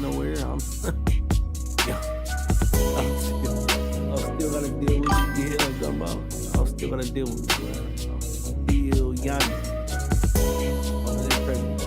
going nowhere. Yeah, I'm still gotta deal with it. You hear what I'm talking about? I'm still gotta deal with it. I'm still yawning. Over there pregnant.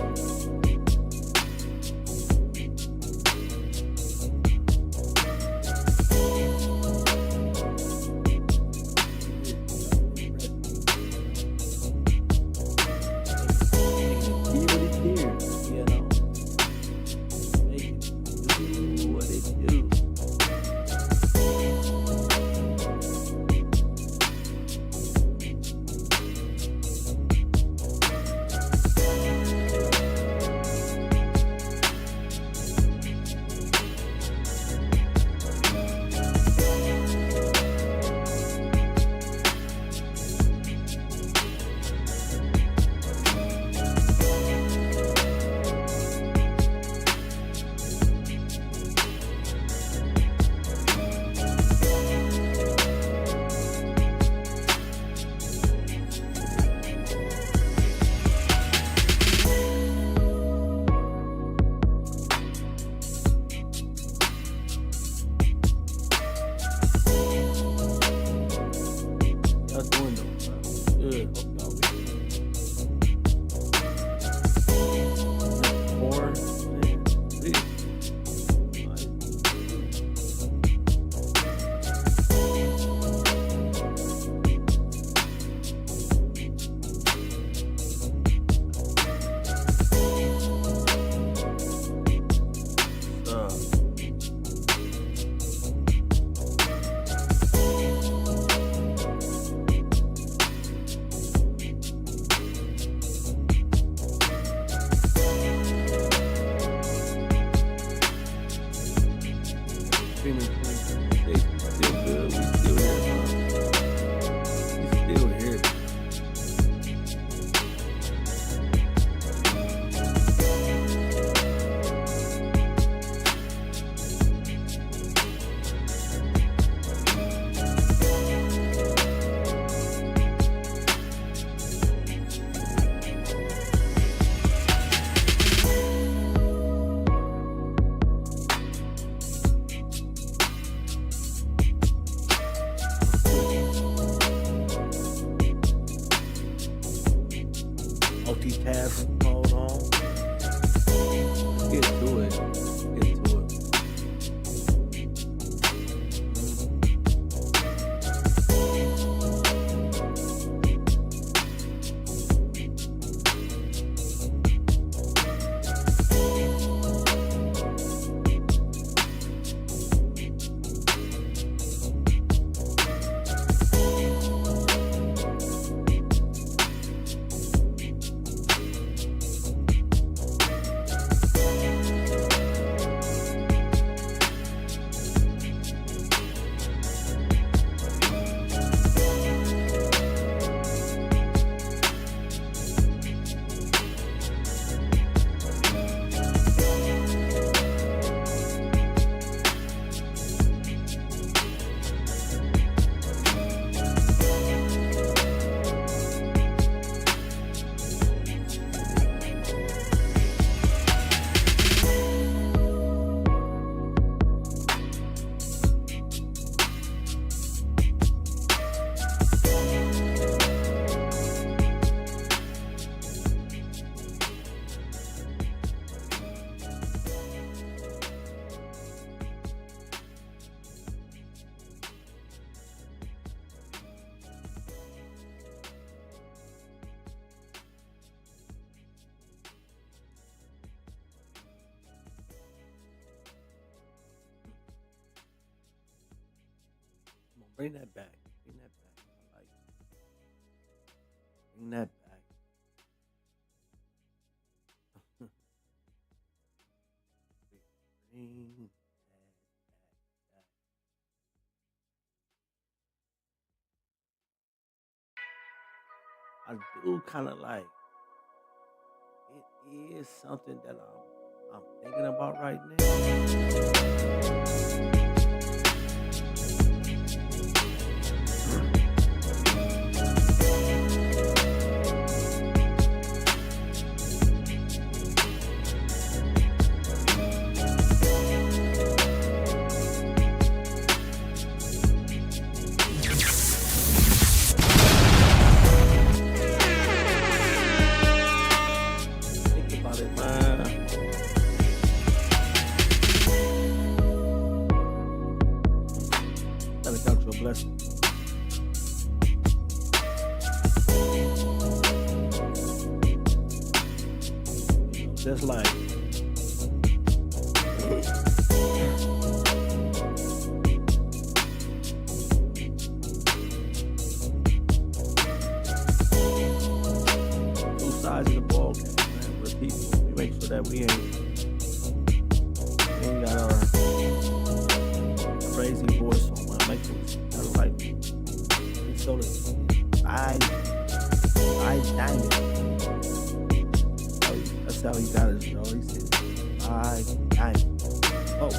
Multitask mode on. Let's get to it. Get to it. Bring that back. Bring that back. I like it. Bring that back. Bring that back. I do kind of like it is something that I'm thinking about right now. it's like two sides of the ball game, man. We're people. We make sure that we ain't got our crazy voice on. Man. Make it kind of like so I diamond. That's how he got it, you know. He said I diamond. Oh,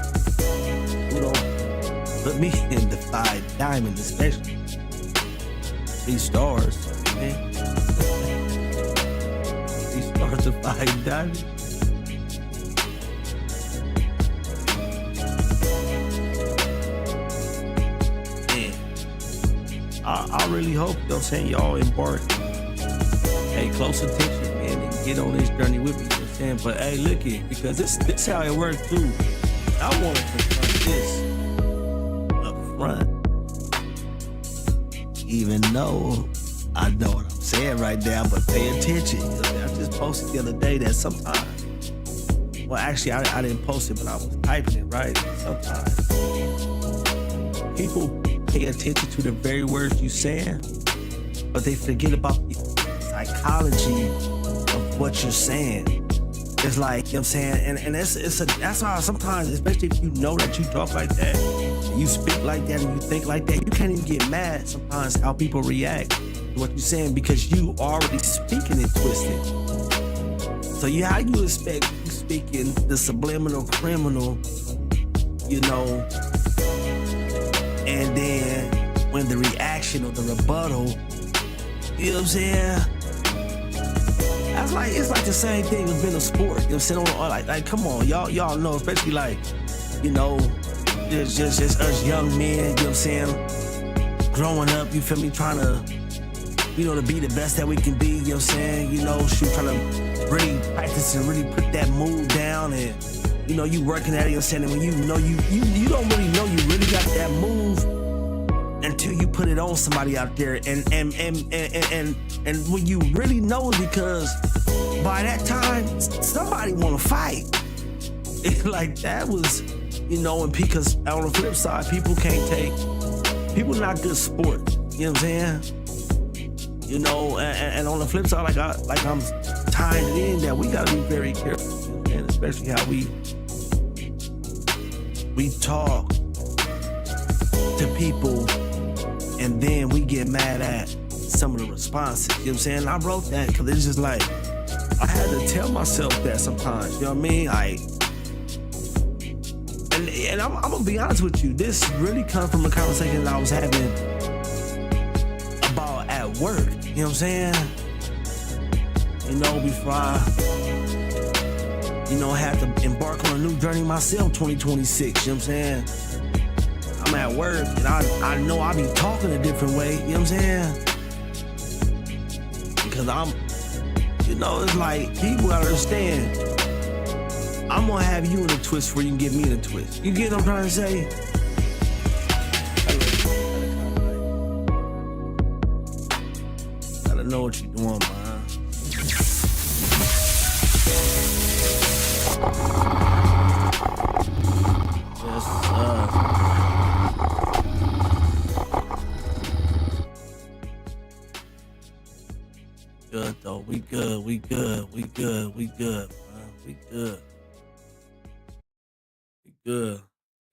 you know, put me in the five diamond, especially these stars, man. These stars of five diamond. I really hope, you know what I'm saying, y'all embark, pay close attention, man, and get on this journey with me, you know what I'm saying? But hey, look it, because this how it works too. I want to confront this up front, even though I know what I'm saying right now, but pay attention. You know, I just posted the other day that sometimes, well, actually, I didn't post it, but I was typing it, right? Sometimes people pay attention to the very words you saying, but they forget about the psychology of what you're saying. It's like, you know what I'm saying, and that's why sometimes, especially if you know that you talk like that, and you speak like that, and you think like that, you can't even get mad sometimes how people react to what you're saying because you already speaking it twisted. So how you expect you speaking the subliminal criminal, you know, and then when the reaction or the rebuttal, you know what I'm saying? That's like, it's like the same thing with being a sport. You know what I'm saying? Like come on, y'all know, especially like, you know, just us young men, you know what I'm saying? Growing up, you feel me, trying to, you know, to be the best that we can be, you know what I'm saying? You know, trying to really practice and really put that move down and, you know, you working at it, you know what I'm saying? And when you know you don't really know you really got that move until you put it on somebody out there, and when you really know it, because by that time somebody want to fight. It's like that was, you know, and because on the flip side, people not good sport. You know what I'm saying? You know, and on the flip side, like I'm tying it in that we gotta be very careful, and especially how we talk to people, and then we get mad at some of the responses. You know what I'm saying? I wrote that because it's just like, I had to tell myself that sometimes, you know what I mean? And I'm gonna be honest with you, this really comes from a conversation that I was having about at work, you know what I'm saying? You know, before I, you know, had to embark on a new journey myself, 2026, you know what I'm saying? I'm at work and I know I be talking a different way, you know what I'm saying? Because I'm, you know, it's like, people gotta understand, I'm gonna have you in a twist before you can get me in a twist. You get what I'm trying to say? Gotta know what you're doing, man. Yes, good though. We good, man. We good.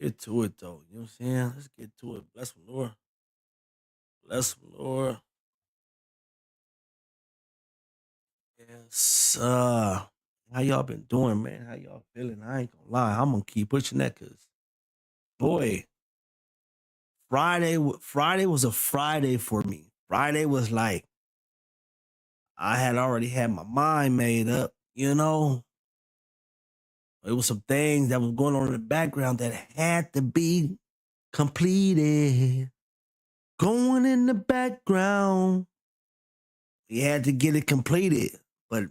Get to it though. You know what I'm saying? Let's get to it. Bless the Lord. Bless the Lord. Yes. How y'all been doing, man? How y'all feeling? I ain't gonna lie. I'm gonna keep pushing that because, boy, Friday was a Friday for me. Friday was like, I had already had my mind made up, you know? It was some things that was going on in the background that had to be completed. Going in the background. We had to get it completed. But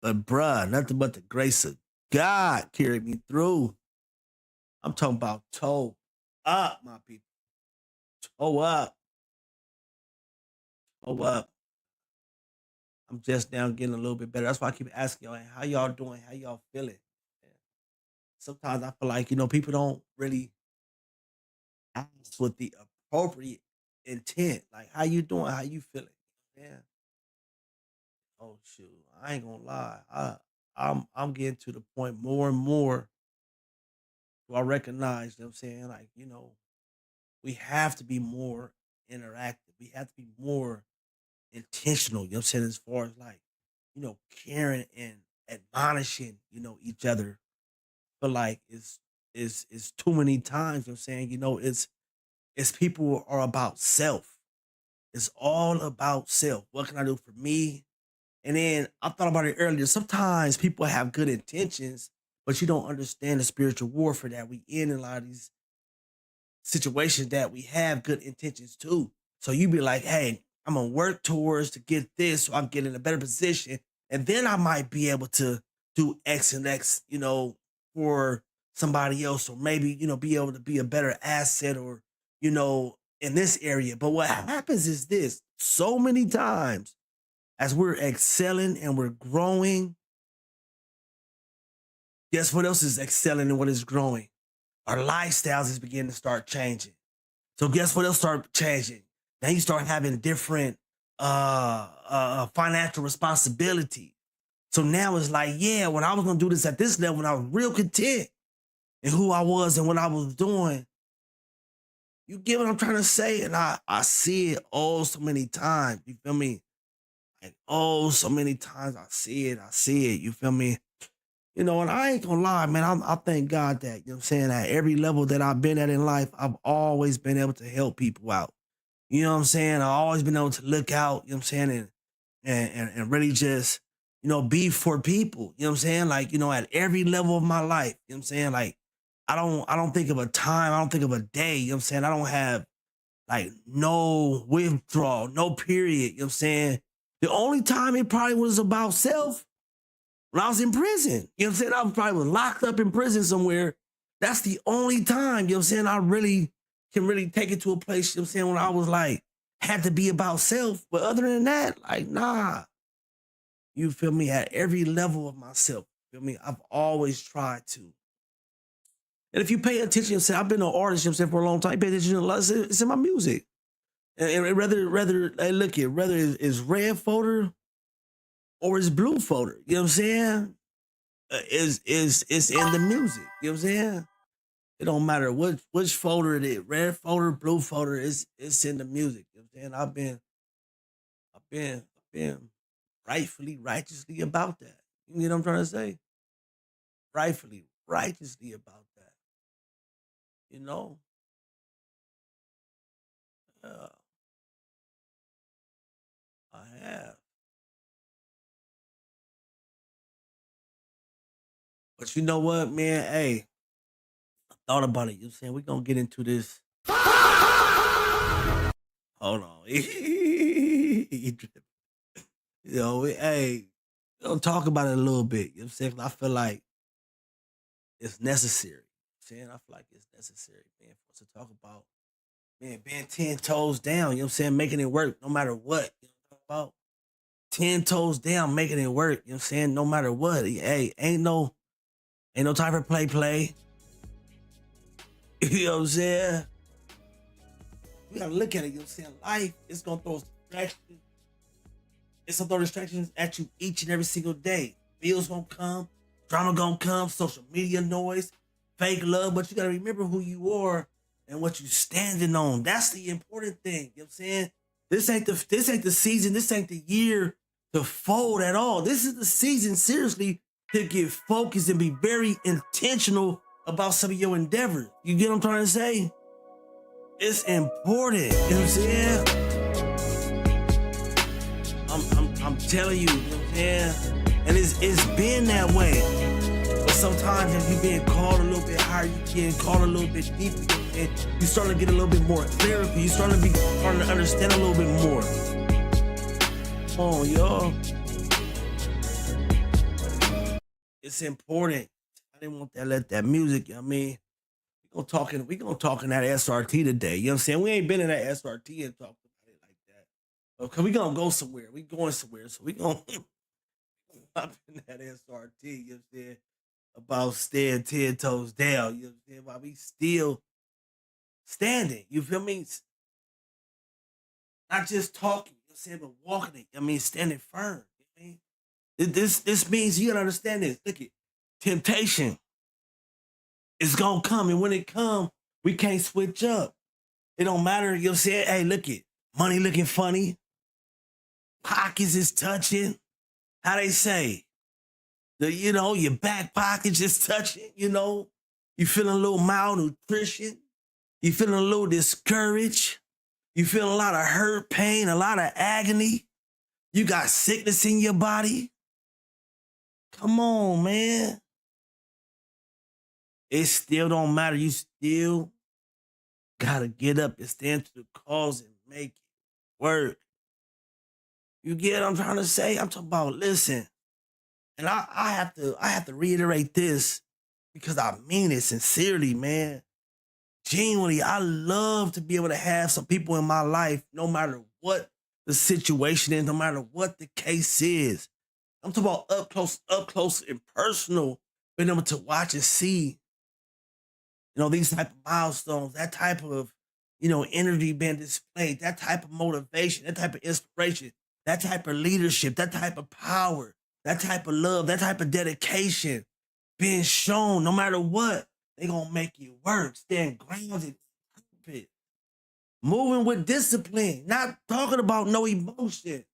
bruh, nothing but the grace of God carried me through. I'm talking about toe up, my people. Toe up. Toe up. I'm just now getting a little bit better. That's why I keep asking y'all, how y'all doing? How y'all feeling? Yeah. Sometimes I feel like, people don't really ask with the appropriate intent. Like, how you doing? How you feeling? Yeah. Oh shoot. I ain't gonna lie. I'm getting to the point more and more do I recognize, you know what I'm saying? Like, we have to be more interactive. We have to be more intentional, you know what I'm saying, as far as like, caring and admonishing, each other. But like it's too many times, you know what I'm saying, it's people are about self. It's all about self. What can I do for me? And then I thought about it earlier. Sometimes people have good intentions, but you don't understand the spiritual warfare that we in a lot of these situations that we have good intentions too. So you be like, hey, I'm gonna work towards to get this so I'm getting in a better position. And then I might be able to do X and X, for somebody else, or maybe, be able to be a better asset or, in this area. But what happens is this so many times as we're excelling and we're growing, guess what else is excelling and what is growing? Our lifestyles is beginning to start changing. So guess what? They'll start changing. Now you start having different financial responsibility. So now it's like, yeah, when I was gonna do this at this level, when I was real content in who I was and what I was doing, you get what I'm trying to say? And I see it oh so many times. You feel me? Like, oh, so many times I see it. You feel me? And I ain't gonna lie, man. I thank God that, you know what I'm saying, at every level that I've been at in life, I've always been able to help people out. You know what I'm saying? I've always been able to look out, you know what I'm saying, and really just, be for people. You know what I'm saying? Like, at every level of my life, you know what I'm saying? Like, I don't think of a time, I don't think of a day, you know what I'm saying? I don't have like no withdrawal, no period, you know what I'm saying? The only time it probably was about self when I was in prison. You know what I'm saying? I was probably locked up in prison somewhere. That's the only time, you know what I'm saying, I really can really take it to a place, you know what I'm saying, when I was like, had to be about self. But other than that, like, nah. You feel me? At every level of myself, feel me? I've always tried to. And if you pay attention, you know what I'm saying, I've been an artist, you know what I'm saying, for a long time. You pay attention to a lot, it's in my music. And rather, hey, look here, whether it's red folder or it's blue folder, you know what I'm saying? Is it's in the music. You know what I'm saying? It don't matter which folder it is, red folder, blue folder, it's in the music. You know what I'm saying? I've been rightfully, righteously about that. You know what I'm trying to say? Rightfully, righteously about that. You know? Uh, I have. But you know what, man? Hey, I thought about it. You know what I'm saying? We're gonna get into this. Hold on. Hey, don't talk about it a little bit. You know what I'm saying? 'Cause I feel like it's necessary. You know what I'm saying? I feel like it's necessary, man, for us to talk about, man, being 10 toes down, you know what I'm saying? Making it work no matter what. You know what I'm talking about? 10 toes down, making it work, you know what I'm saying? No matter what. Hey, ain't no time for play. You know what I'm saying? We gotta look at it, you know what I'm saying? Life is gonna throw distractions. It's gonna throw distractions at you each and every single day. Bills gonna come, drama gonna come, social media noise, fake love, but you gotta remember who you are and what you standing on. That's the important thing. You know what I'm saying? This ain't the season, this ain't the year to fold at all. This is the season, seriously, to get focused and be very intentional about some of your endeavors. You get what I'm trying to say? It's important. You know what I'm saying? I'm telling you, you know what I'm saying? And it's been that way. But sometimes if you're being called a little bit higher, you getting called a little bit deeper, and you starting to get a little bit more clarity. You starting to understand a little bit more. Come on, y'all. It's important. I didn't want to let that music, you know what I mean? We gonna talk in that SRT today. You know what I'm saying? We ain't been in that SRT and talked about it like that. Okay, we gonna go somewhere. We going somewhere. So we gonna hop in that SRT, you know what I'm saying? About staying 10 toes down, you know what I'm saying? While we still standing, you feel me? Not just talking, you know what I'm saying, but walking it. I mean, standing firm. You know what I mean? This means you gotta understand this. Look at temptation is gonna come, and when it come, we can't switch up. It don't matter. You know what I'm saying? Hey, look at money looking funny, pockets is touching. How they say, your back pockets is touching. You feeling a little malnutrition. You feeling a little discouraged. You feeling a lot of hurt, pain, a lot of agony. You got sickness in your body. Come on, man. It still don't matter. You still gotta get up and stand to the cause and make it work. You get what I'm trying to say? I'm talking about, listen, and I have to reiterate this because I mean it sincerely, man. Genuinely, I love to be able to have some people in my life, no matter what the situation is, no matter what the case is. I'm talking about up close and personal, being able to watch and see, these type of milestones, that type of, energy being displayed, that type of motivation, that type of inspiration, that type of leadership, that type of power, that type of love, that type of dedication being shown, no matter what, they gonna make you work, stand grounded, moving with discipline, not talking about no emotion.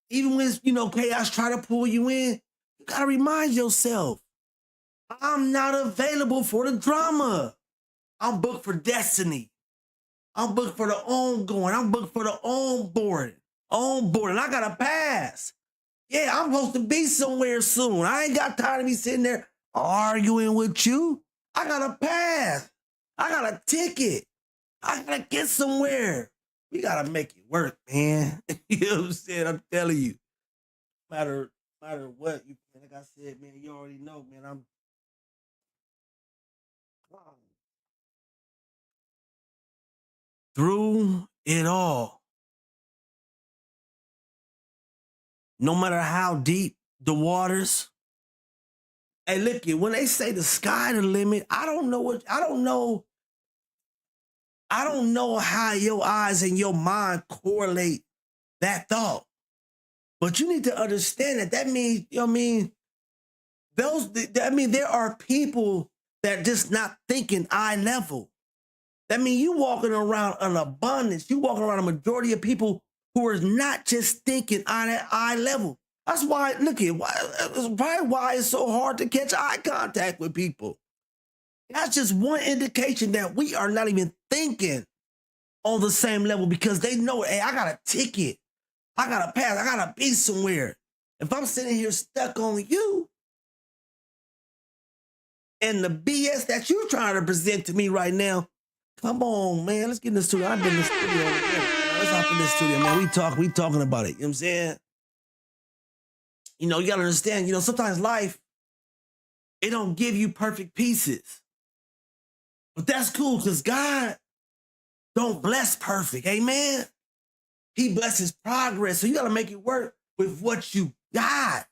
Even when chaos try to pull you in, you gotta remind yourself, I'm not available for the drama. I'm booked for destiny. I'm booked for the ongoing. I'm booked for the onboarding. Onboarding. I got to pass. Yeah, I'm supposed to be somewhere soon. I ain't got time to be sitting there arguing with you. I got to pass. I got a ticket. I got to get somewhere. We got to make it work, man. You know what I'm saying? I'm telling you. Matter what, like I said, man, you already know, man. I'm through it all. No matter how deep the waters. Hey, look, when they say the sky the limit, I don't know how your eyes and your mind correlate that thought. But you need to understand that means, you know what I mean? There are people that just not thinking eye level. That means you walking around an abundance. You walking around a majority of people who are not just thinking on that eye level. That's why, that's probably why it's so hard to catch eye contact with people. That's just one indication that we are not even thinking on the same level because they know, hey, I got a ticket. I got to pass. I got to be somewhere. If I'm sitting here stuck on you and the BS that you're trying to present to me right now, come on, man. Let's get in the studio. I've been in the studio. Let's hop in this studio, man. We talking about it. You know what I'm saying? You got to understand, sometimes life, it don't give you perfect pieces. But that's cool because God don't bless perfect. Amen? He blesses progress. So you got to make it work with what you got.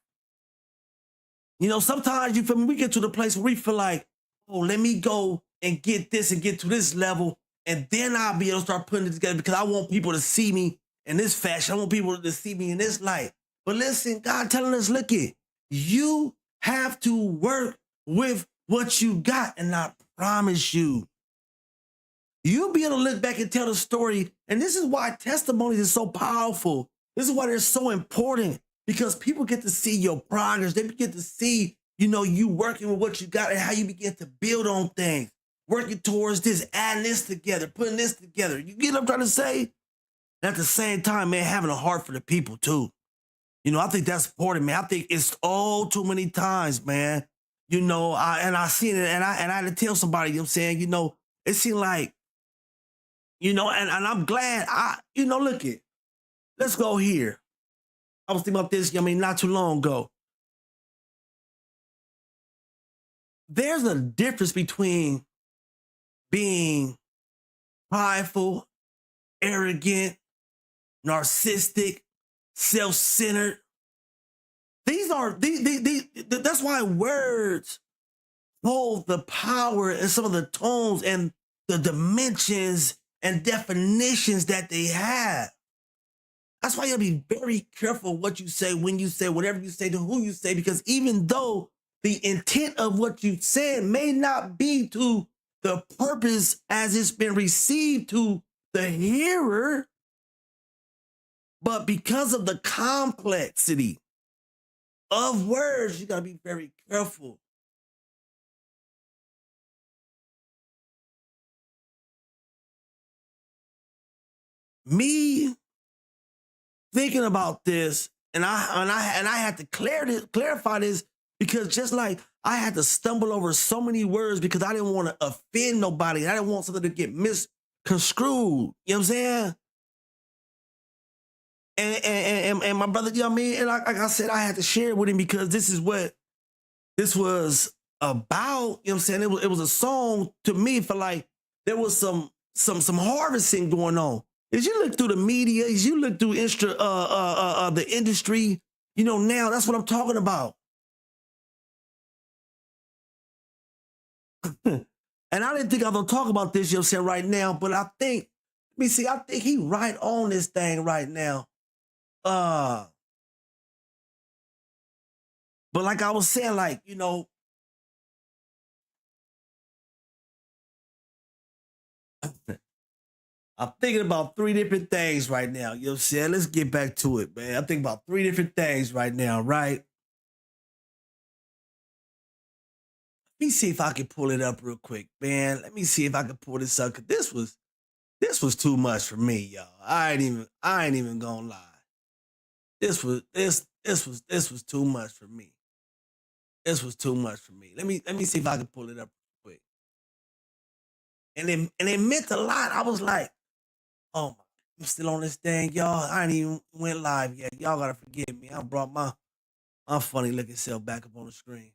Sometimes you feel me, we get to the place where we feel like, oh, let me go and get this and get to this level. And then I'll be able to start putting it together because I want people to see me in this fashion. I want people to see me in this light. But listen, God telling us, look it, you have to work with what you got. And I promise you'll be able to look back and tell the story. And this is why testimonies is so powerful. This is why they're so important because people get to see your progress. They get to see, you working with what you got and how you begin to build on things, working towards this, adding this together, putting this together. You get what I'm trying to say? And at the same time, man, having a heart for the people too. I think that's important, man. I think it's all too many times, man. I seen it and I had to tell somebody, you know what I'm saying, it seemed like, and I'm glad look it. Let's go here. I was thinking about this, not too long ago. There's a difference between being prideful, arrogant, narcissistic, self-centered. These are that's why words hold the power and some of the tones and the dimensions and definitions that they have. That's why you gotta be very careful what you say, when you say, whatever you say, to who you say, because even though the intent of what you said may not be to the purpose as it's been received to the hearer, but because of the complexity of words, you gotta be very careful. Me thinking about this, and I had to clarify this, because just like I had to stumble over so many words because I didn't want to offend nobody. I didn't want something to get misconstrued. You know what I'm saying? And my brother, you know what I mean? And like I said, I had to share it with him because this is what this was about. You know what I'm saying? It was a song to me for like there was some harvesting going on. As you look through the media, as you look through the industry, you know, now that's what I'm talking about. And I didn't think I was gonna talk about this, you know what I'm saying, right now, but I think, let me see, I think he right on this thing right now. But like I was saying, like, you know, I'm thinking about three different things right now. You know what I'm saying? Let's get back to it, man. I'm thinking about three different things right now, right? Let me see if I can pull it up real quick, man. Let me see if I can pull this up. Cause this was too much for me, y'all. I ain't even gonna lie. This was too much for me. This was too much for me. Let me see if I can pull it up real quick. And it meant a lot. I was like, oh my, I'm still on this thing, y'all. I ain't even went live yet. Y'all gotta forgive me. I brought my funny looking self back up on the screen.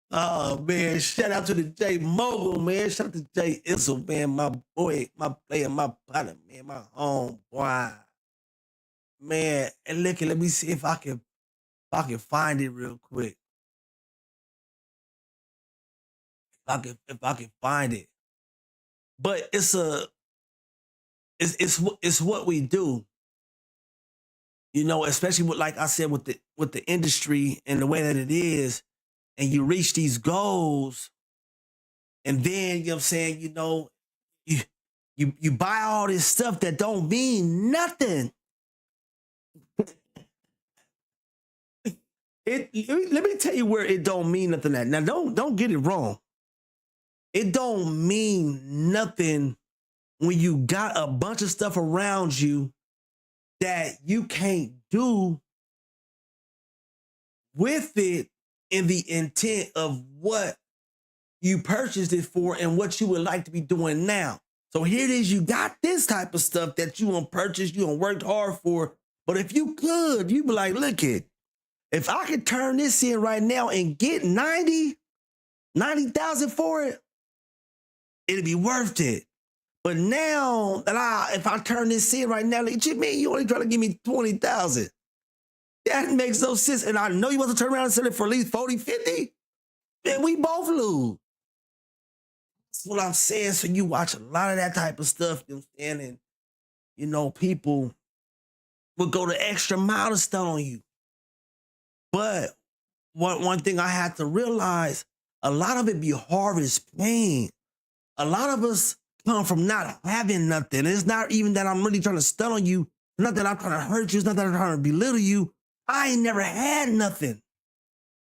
Oh man, shout out to the J Mogul, man. Shout out to J Issel, man, my boy, my player, my partner, man, my home boy. Man, and look, let me see if I can find it real quick. If I can find it. But it's what we do, you know, especially with, like I said, with the industry and the way that it is, and you reach these goals, and then you know what I'm saying, you know, you you buy all this stuff that don't mean nothing. Let me tell you where it don't mean nothing at. Now don't get it wrong. It don't mean nothing when you got a bunch of stuff around you that you can't do with it in the intent of what you purchased it for and what you would like to be doing now. So here it is, you got this type of stuff that you want purchased, you want worked hard for. But if you could, you'd be like, look it, if I could turn this in right now and get 90,000 for it, it'd be worth it. But now that if I turn this in right now, like, man, you only trying to give me 20,000. That makes no sense. And I know you want to turn around and sell it for at least 40, 50. Then we both lose. That's what I'm saying. So you watch a lot of that type of stuff, you know what I'm saying? And, you know, people will go the extra mile to stun on you. But one thing I had to realize, a lot of it be harvest pain. A lot of us come from not having nothing. It's not even that I'm really trying to stun on you. It's not that I'm trying to hurt you. It's not that I'm trying to belittle you. I ain't never had nothing.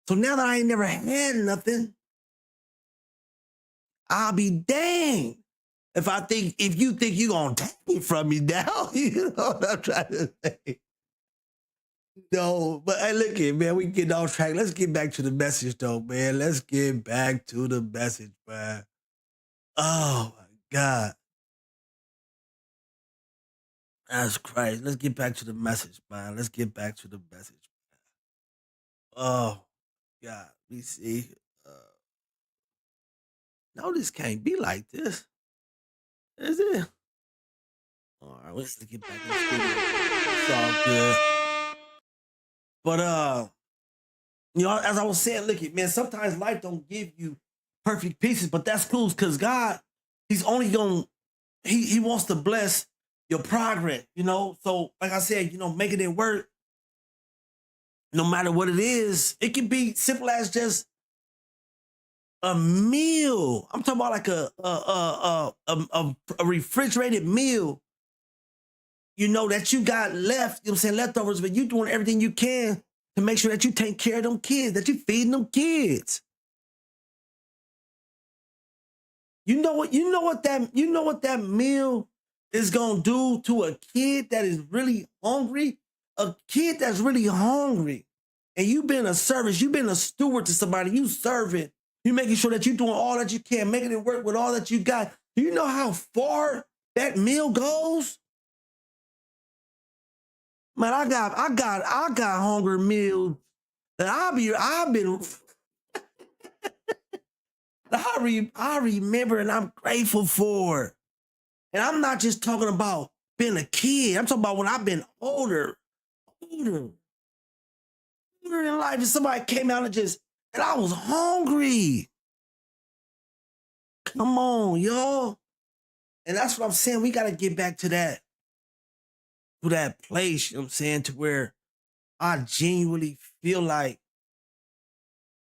So now that I ain't never had nothing, I'll be danged if you think you gonna take it from me now. You know what I'm trying to say? No, but hey, look here, man. We get off track. Let's get back to the message, though, man. Let's get back to the message, man. Oh my God. That's crazy. Let's get back to the message, man. Let's get back to the message. Oh God. We see. No, this can't be like this. Is it? All right, let's get back in the studio. It's all good. But as I was saying, look at man, sometimes life don't give you perfect pieces, but that's cool because God, He's only going He wants to bless your progress, So, like I said, making it work, no matter what it is, it can be simple as just a meal. I'm talking about like a refrigerated meal, that you got left, leftovers, but you doing everything you can to make sure that you take care of them kids, that you feeding them kids. You know what that meal is gonna do to a kid that is really hungry? A kid that's really hungry, and you've been a service, you've been a steward to somebody, you serving, you making sure that you're doing all that you can, making it work with all that you got. Do you know how far that meal goes? Man, I got hunger meals that I've been I remember and I'm grateful for. And I'm not just talking about being a kid. I'm talking about when I've been older in life, and somebody came out and I was hungry. Come on, y'all. And that's what I'm saying. We got to get back to that place, to where I genuinely feel like,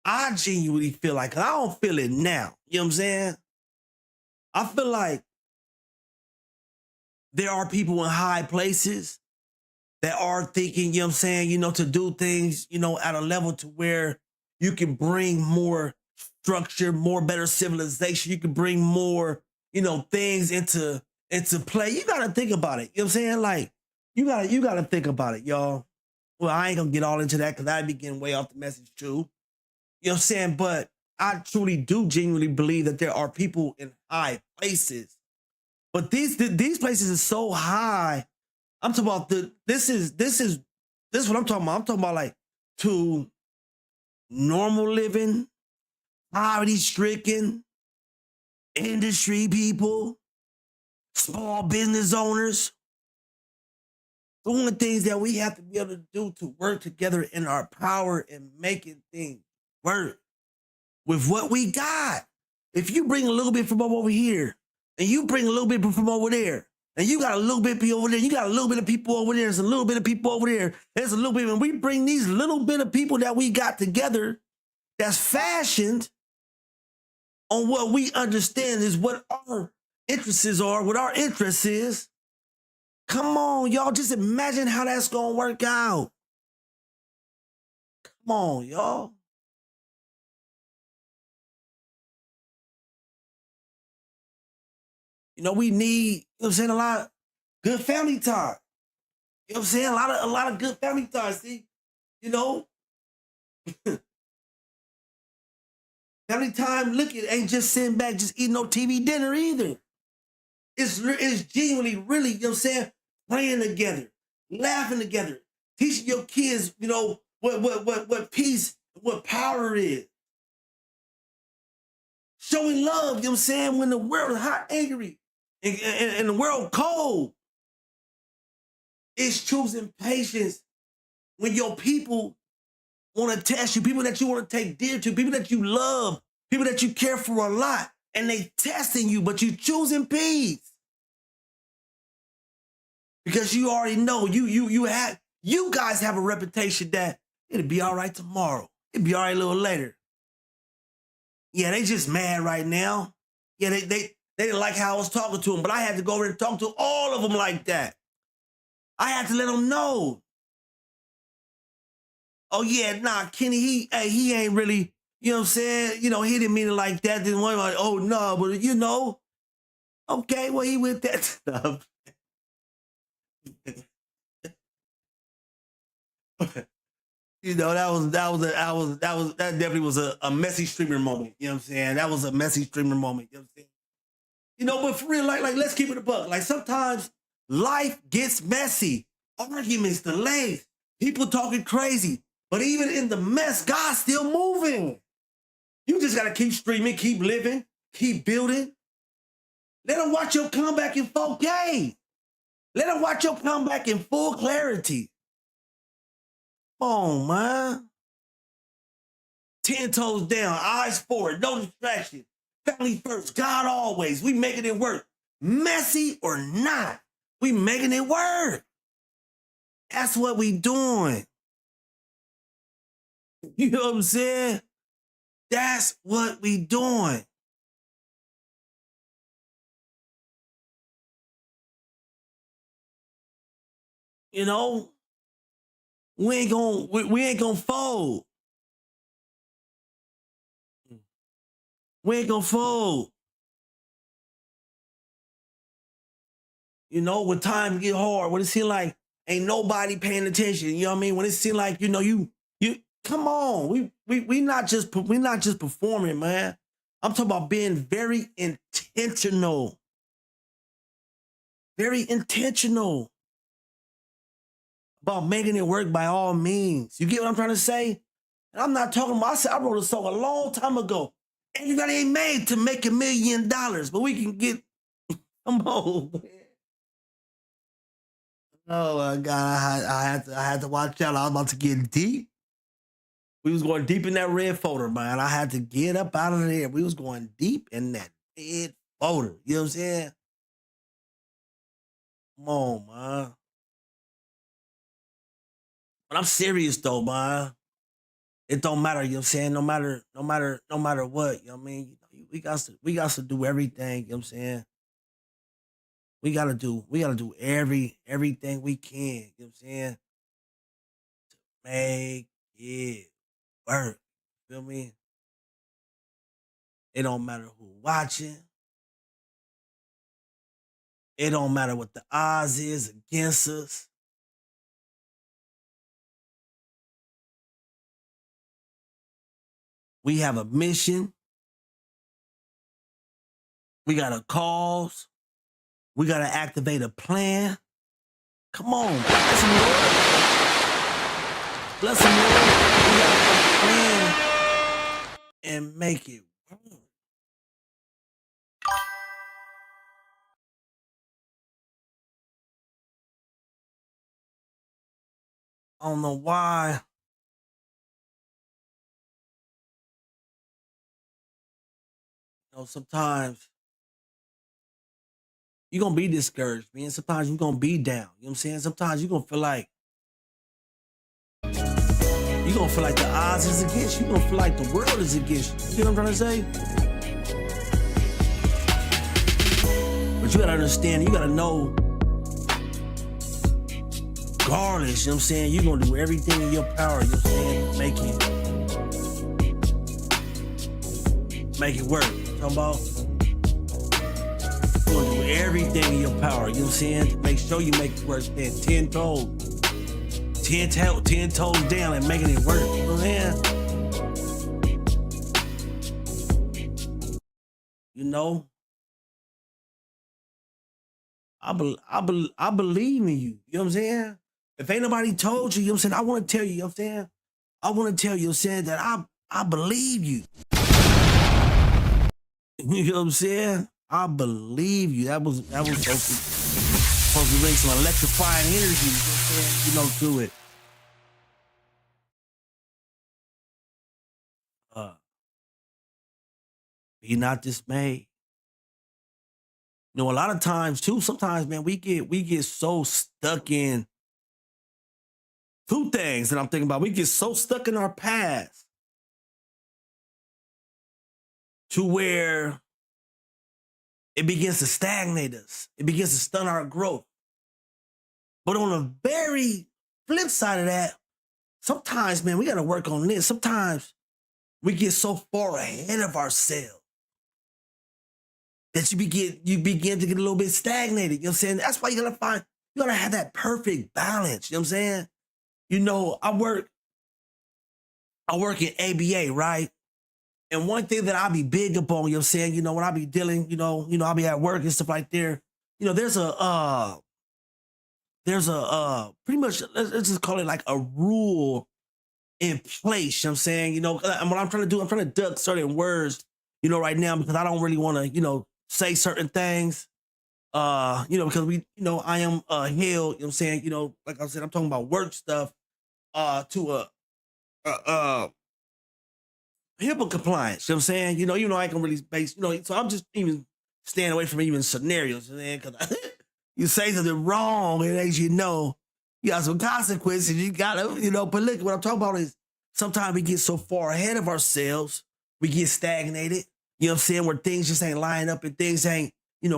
'cause I don't feel it now. You know what I'm saying? I feel like there are people in high places that are thinking, to do things, at a level to where you can bring more structure, more better civilization. You can bring more, things into play. You got to think about it. You know what I'm saying? Like, you got to think about it, y'all. Well, I ain't going to get all into that because I'd be getting way off the message too. You know what I'm saying? But I truly do genuinely believe that there are people in high places. But these places are so high. I'm talking about this is what I'm talking about. I'm talking about like to normal living, poverty stricken, industry people, small business owners. Doing the things that we have to be able to do to work together in our power and making things work with what we got. If you bring a little bit from over here and you bring a little bit from over there, and you got a little bit over there, you got a little bit of people over there, there's a little bit of people over there, there's a little bit, and we bring these little bit of people that we got together that's fashioned on what we understand is what our interests are, what our interest is. Come on, y'all, just imagine how that's gonna work out. Come on, y'all. We need, a lot of good family time. You know what I'm saying? A lot of good family time. See, family time, look, it ain't just sitting back, just eating no TV dinner either. It's genuinely, really, you know what I'm saying, playing together, laughing together, teaching your kids, what peace, what power is. Showing love, you know what I'm saying, when the world is hot, angry, and the world cold. It's choosing patience when your people want to test you, people that you want to take dear to, people that you love, people that you care for a lot, and they testing you, but you choosing peace. Because you already know, you guys have a reputation that it'll be all right tomorrow. It'll be all right a little later. Yeah, they just mad right now. Yeah, they didn't like how I was talking to them, but I had to go over and talk to all of them like that. I had to let them know. Oh yeah, nah, Kenny, he ain't really, you know what I'm saying? He didn't mean it like that. Didn't want like, oh no, but okay, well he with that stuff. That definitely was a messy streamer moment. You know what I'm saying? That was a messy streamer moment. You know what I'm saying? But for real, like let's keep it a buck. Like sometimes life gets messy, arguments, delays, people talking crazy. But even in the mess, God's still moving. You just gotta keep streaming, keep living, keep building. Let them watch your comeback in 4K. Let them watch your comeback in full clarity. Come on, man. 10 toes down, eyes forward, no distraction. Family first, God always. We making it work. Messy or not, we making it work. That's what we doing. You know what I'm saying? That's what we doing. You know, we ain't gonna fold. We ain't gonna fold. You know, when time get hard, when it seem like ain't nobody paying attention, you know what I mean? When it seem like, you know, you come on. We not just performing, man. I'm talking about being very intentional. Very intentional about making it work by all means. You get what I'm trying to say? And I'm not talking about, I wrote a song a long time ago. Everybody ain't made to make $1 million, but we can get, come on, man. Oh my God, I had to watch out. I was about to get deep. We was going deep in that red folder, man. I had to get up out of there. We was going deep in that red folder. You know what I'm saying? Come on, man. But I'm serious though, man. It don't matter, you know what I'm saying? No matter what, you know what I mean? We got to do everything, you know what I'm saying? We gotta do everything we can, you know what I'm saying? To make it work. Feel me? It don't matter who watching. It don't matter what the odds is against us. We have a mission. We got a cause. We got to activate a plan. Come on. Bless him, Lord. Bless him, Lord. We got to have a plan and make it work. I don't know why. You know, sometimes you're going to be discouraged, man. Sometimes you're going to be down. You know what I'm saying? Sometimes you're going to feel like the odds is against you. You're going to feel like the world is against you. You know what I'm trying to say? But you got to understand, you got to know, regardless, you know what I'm saying? You're going to do everything in your power, you know what I'm saying? Make it work. You know what I'm talking about? You're going to do everything in your power, you know what I'm saying? To make sure you make it work. 10 toes. 10 toes down and making it work. You know what I'm saying? You know? I believe in you. You know what I'm saying? If ain't nobody told you, you know what I'm saying? I want to tell you, you know what I'm saying? I want to tell you, you know what I'm saying, that I believe you. You know what I'm saying? I believe you. That was supposed to bring some electrifying energy, you know what I'm saying? You know, to it. Be not dismayed. You know, a lot of times too, sometimes, man, we get so stuck in two things that I'm thinking about. We get so stuck in our past to where it begins to stagnate us. It begins to stun our growth. But on the very flip side of that, sometimes, man, we got to work on this. Sometimes we get so far ahead of ourselves that you begin to get a little bit stagnated. You know what I'm saying? That's why you gotta have that perfect balance. You know what I'm saying? You know, I work in ABA, right? And one thing that I be big upon, you know what I'm saying? You know, when I be dealing, you know, I'll be at work and stuff like there. You know, there's a pretty much, let's just call it like a rule in place. You know what I'm saying? You know, and what I'm trying to do, I'm trying to duck certain words, you know, right now, because I don't really want to, you know, say certain things. Because I am held, like I said, I'm talking about work stuff, to a HIPAA compliance. You know what I'm saying? I can really base, so I'm just even staying away from even scenarios, man, because you say something wrong, and as you know, you got some consequences. You gotta, but look, what I'm talking about is sometimes we get so far ahead of ourselves, we get stagnated, you know what I'm saying, where things just ain't lining up and things ain't,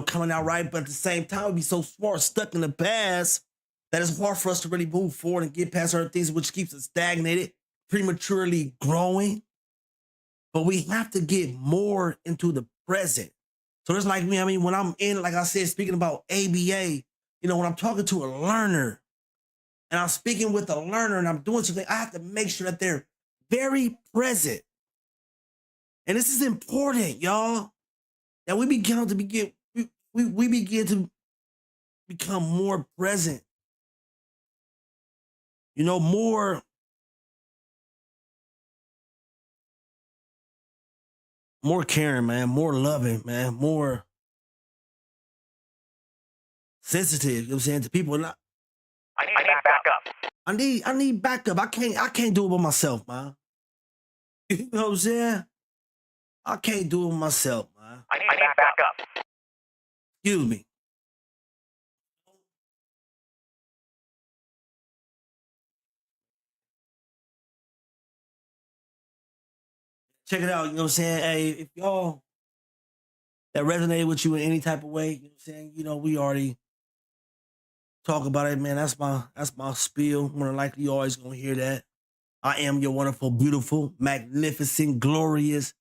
coming out right. But at the same time, we be so far stuck in the past that it's hard for us to really move forward and get past certain things, which keeps us stagnated, prematurely growing. But we have to get more into the present. So it's like me, I mean, when I'm in, like I said, speaking about ABA, when I'm talking to a learner and I'm speaking with a learner and I'm doing something, I have to make sure that they're very present. And this is important, y'all, that we begin to become more present, more caring, man, more loving, man, more sensitive, you know what I'm saying, to people. I need backup. I need backup. I can't do it by myself, man. You know what I'm saying? I can't do it myself, man. I need backup. Excuse me. Check it out, you know what I'm saying? Hey, if y'all that resonated with you in any type of way, you know what I'm saying? We already talk about it, man. That's my spiel. More than likely, you always gonna hear that. I am your wonderful, beautiful, magnificent, glorious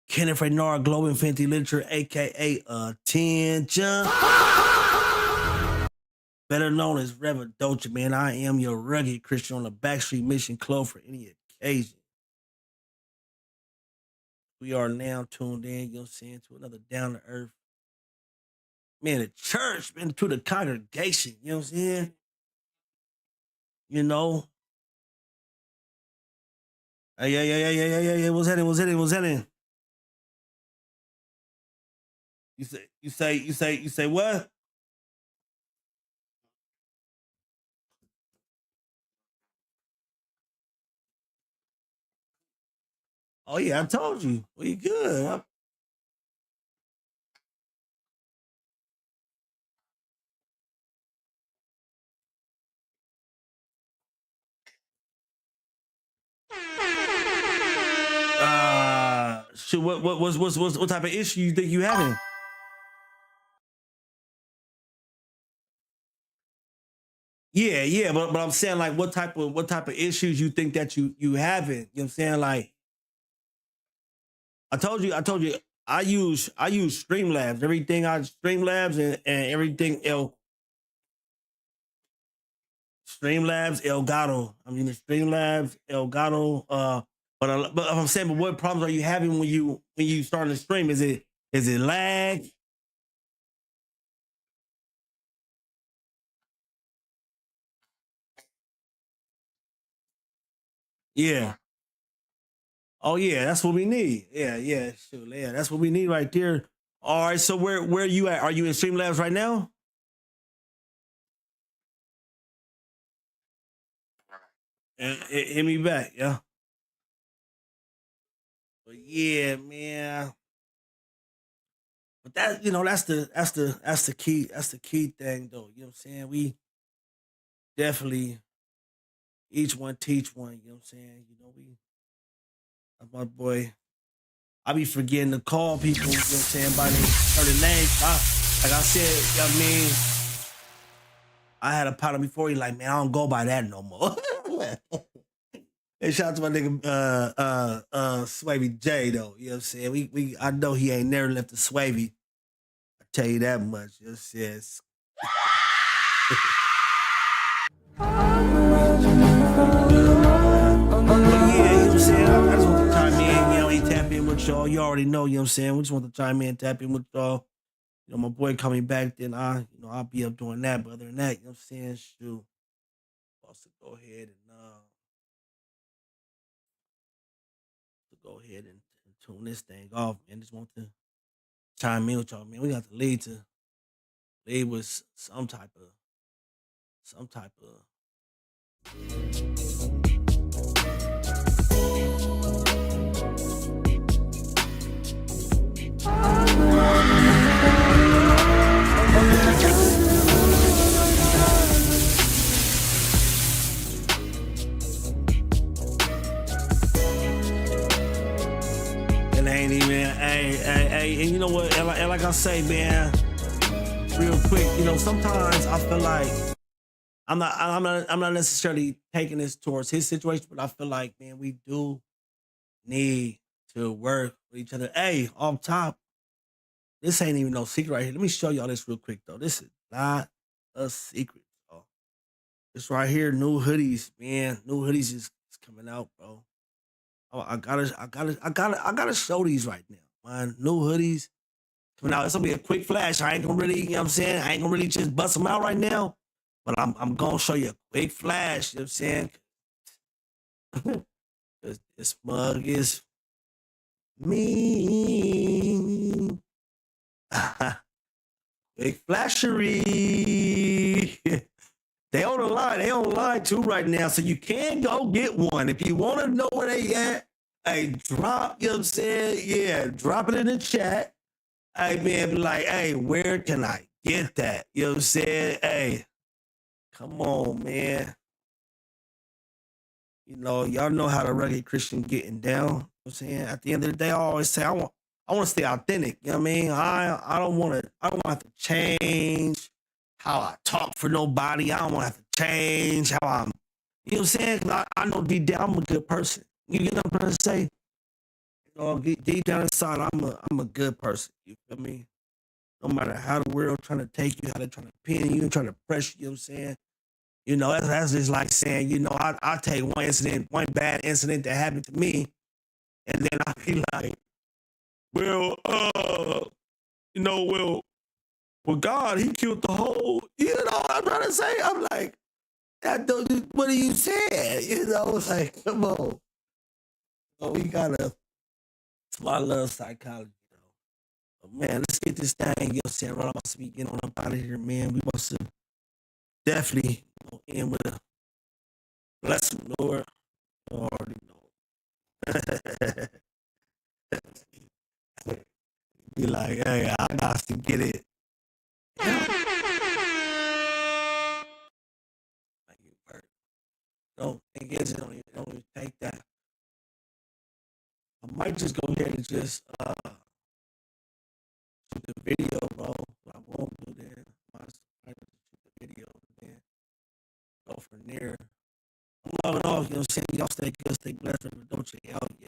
Kenneth Renard, Global Infinity Literature, aka Attention. Better known as Revedoacha, man. I am your rugged Christian on the backstreet mission clothes for any occasion. We are now tuned in, you know what I'm saying, to another down to earth. Man, the church, man, to the congregation, you know what I'm saying? You know. Yeah. What's happening? You say what? Oh yeah, I told you. We good. Shoot, what type of issue you think you having? Yeah, but I'm saying like what type of issues you think that you having? You know what I'm saying? Like I told you I use Streamlabs. Everything I Streamlabs and everything else. Streamlabs Elgato. I mean Streamlabs Elgato. But I'm saying, but what problems are you having when you start to stream? Is it lag? Yeah. Oh yeah, that's what we need. Yeah, sure. Yeah, that's what we need right there. All right, so where you at? Are you in Streamlabs right now? Hit me back, yeah. But yeah, man. But that's the key thing though. You know what I'm saying? We definitely each one teach one. You know what I'm saying? My boy. I be forgetting to call people. You know what I'm saying, by their certain names. Like I said, you know what I mean, I had a partner before. He like, man, I don't go by that no more. Hey, shout out to my nigga Swavy J though. You know what I'm saying? We I know he ain't never left the Swavy. I tell you that much. Yes. But yeah, you know what I'm saying? I just want to chime in, tap in with y'all. You already know, you know what I'm saying? We just want to chime in, tap in with y'all. My boy coming back, then I'll be up doing that. But other than that, you know what I'm saying? Shoot. Also go ahead and tune this thing off, man. Just want to chime in with y'all, man. We got to lead with some type of. And ain't even, hey, and you know what? And like I say, man, real quick, you know, sometimes I feel like I'm not necessarily taking this towards his situation, but I feel like, man, we do need to work with each other. Hey, off top, this ain't even no secret right here. Let me show y'all this real quick though. This is not a secret, bro. This right here, new hoodies, man. New hoodies is coming out, bro. Oh, I gotta show these right now, man. New hoodies coming out. It's gonna be a quick flash. I ain't gonna really, you know what I'm saying? I ain't gonna really just bust them out right now. But I'm gonna show you a quick flash, you know what I'm saying? 'Cause this mug is me. Big flashery. They on the line. They on the line too right now. So you can go get one. If you want to know where they at, hey, drop, you know what I'm saying? Yeah, drop it in the chat. Hey, man, be like, hey, where can I get that? You know what I'm saying? Hey, come on, man. You know, y'all know how the rugged Christian getting down. You know what I'm saying? At the end of the day, I always say I want to stay authentic. You know what I mean? I don't want to have to change how I talk for nobody. I don't want to have to change how I'm, you know what I'm saying? 'Cause I know deep down I'm a good person. You get what I'm trying to say? You know, deep down inside, I'm a good person. You feel me? No matter how the world trying to take you, how they trying to pin you, trying to press you, you know what I'm saying? You know, that's just like saying, you know, I take one bad incident that happened to me, and then I be like, well, you know, well, God, He killed the whole. You know what I'm trying to say? I'm like, what are you saying? You know, it's like, come on. So we gotta. I love psychology, though. But man, let's get this thing. You know, what I'm saying, right about to be getting on up out of here, man. We must have definitely end with a blessing, Lord. You already know. Be like, hey, I got to get it. Like it work. Don't think it don't even take that. I might just go ahead and just shoot the video, bro. But I won't do that. I just shoot the video and then go from there. I'm logging off, you know what I'm saying? Y'all stay good, stay blessed, Revedoacha. Hell yeah.